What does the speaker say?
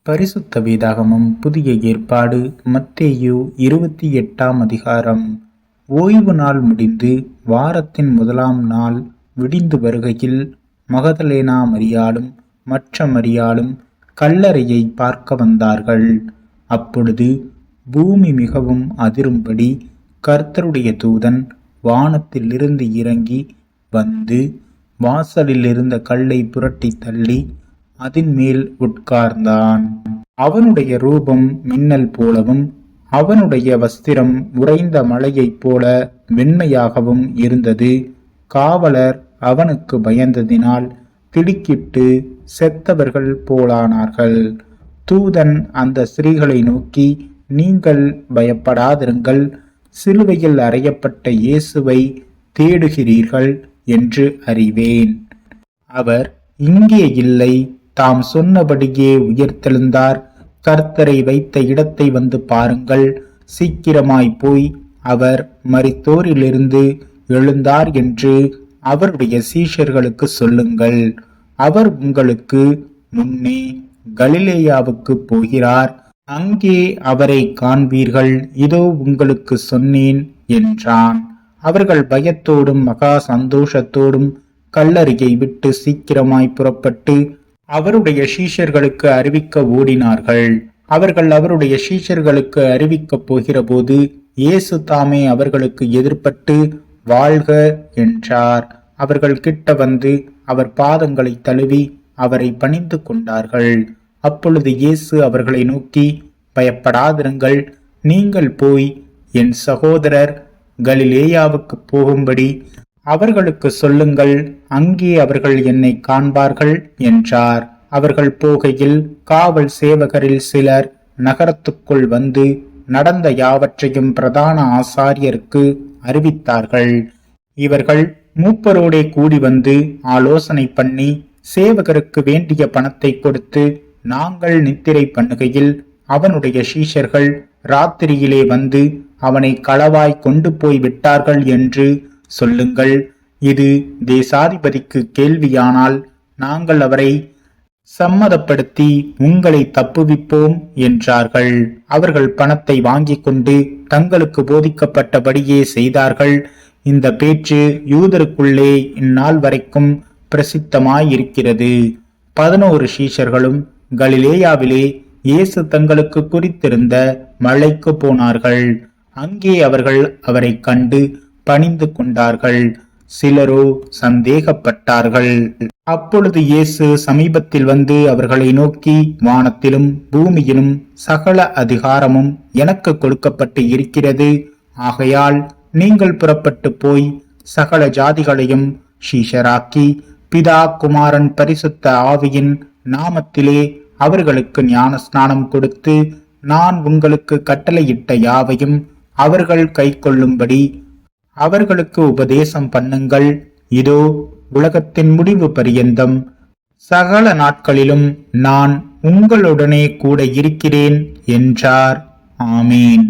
பரிசுத்த வேதாகமம் புதிய ஏற்பாடு மத்தேயு 28ஆம் அதிகாரம். ஓய்வு நாள் முடிந்து வாரத்தின் முதலாம் நாள் விடிந்து வருகையில் மகதலேனா மரியாளும் மற்ற மரியாளும் கல்லறையை பார்க்க வந்தார்கள். அப்பொழுது பூமி மிகவும் அதிரும்படி கர்த்தருடைய தூதன் வானத்திலிருந்து இறங்கி வந்து வாசலில் இருந்த கல்லை புரட்டி தள்ளி அதன் மேல் உட்கார்ந்தான். அவனுடைய ரூபம் மின்னல் போலவும் அவனுடைய வஸ்திரம் உறைந்த மலையைப் போல வெண்மையாகவும் இருந்தது. காவலர் அவனுக்கு பயந்ததினால் திடுக்கிட்டு செத்தவர்கள் போலானார்கள். தூதன் அந்த ஸ்திரீகளை நோக்கி, நீங்கள் பயப்படாதிருங்கள், சிலுவையில் அறையப்பட்ட இயேசுவை தேடுகிறீர்கள் என்று அறிவேன். அவர் இங்கே இல்லை, தாம் சொன்னபடியே உயிர்த்தெழுந்தார். கர்த்தரை வைத்த இடத்தை வந்து பாருங்கள். சீக்கிரமாய் போய் அவர் மரித்தோரிலிருந்து எழுந்தார் என்று அவருடைய சீஷர்களுக்கு சொல்லுங்கள். அவர் உங்களுக்கு முன்னே கலிலேயாவுக்கு போகிறார், அங்கே அவரை காண்பீர்கள். இதோ உங்களுக்கு சொன்னேன் என்றான். அவர்கள் பயத்தோடும் மகா சந்தோஷத்தோடும் கல்லறையை விட்டு சீக்கிரமாய் புறப்பட்டு அவருடைய சீஷர்களுக்கு அறிவிக்க ஓடினார்கள். அவர்கள் அவருடைய சீஷர்களுக்கு அறிவிக்கப் போகிற போது இயேசு தாமே அவர்களுக்கு எதிர்பட்டு வாழ்க என்றார். அவர்கள் கிட்ட வந்து அவர் பாதங்களை தழுவி அவரை பணிந்து கொண்டார்கள். அப்பொழுது இயேசு அவர்களை நோக்கி, பயப்படாதிருங்கள், நீங்கள் போய் என் சகோதரர் கலிலேயாவுக்கு போகும்படி அவர்களுக்கு சொல்லுங்கள், அங்கே அவர்கள் என்னை காண்பார்கள் என்றார். அவர்கள் போகையில் காவல் சேவகரில் சிலர் நகரத்துக்குள் வந்து நடந்த யாவற்றையும் பிரதான ஆசாரியருக்கு அறிவித்தார்கள். இவர்கள் மூப்பரோடே கூடி வந்து ஆலோசனை பண்ணி சேவகருக்கு வேண்டிய பணத்தை கொடுத்து, நாங்கள் நித்திரை பண்ணுகையில் அவனுடைய சீஷர்கள் ராத்திரியிலே வந்து அவனை களவாய் கொண்டு போய் விட்டார்கள் என்று சொல்லுங்கள். இது தேசாதிபதிக்கு கேள்வியானால் நாங்கள் அவரை சம்மதப்படுத்தி உங்களை தப்புவிப்போம் என்றார்கள். அவர்கள் பணத்தை வாங்கி கொண்டு தங்களுக்கு போதிக்கப்பட்டபடியே செய்தார்கள். இந்த பேச்சு யூதருக்குள்ளே இந்நாள் வரைக்கும் பிரசித்தமாயிருக்கிறது. 11 சீஷர்களும் கலிலேயாவிலே இயேசு தங்களுக்கு குறித்திருந்த மலைக்கு போனார்கள். அங்கே அவர்கள் அவரை கண்டு பணிந்து கொண்டார்கள். சிலரோ சந்தேகப்பட்டார்கள். அப்பொழுது இயேசு சமீபத்தில் வந்து அவர்களை நோக்கி, வானத்திலும் பூமியிலும் சகல அதிகாரமும் எனக்கு கொடுக்கப்பட்டு இருக்கிறது. ஆகையால் நீங்கள் புறப்பட்டு போய் சகல ஜாதிகளையும் சீஷராக்கி பிதா குமாரன் பரிசுத்த ஆவியின் நாமத்திலே அவர்களுக்கு ஞான ஸ்நானம் கொடுத்து, நான் உங்களுக்கு கட்டளையிட்ட யாவையும் அவர்கள் கைக்கொள்ளும்படி அவர்களுக்கு உபதேசம் பண்ணுங்கள். இதோ உலகத்தின் முடிவு பரியந்தம் சகல நாட்களிலும் நான் உங்களுடனே கூட இருக்கிறேன் என்றார். ஆமீன்.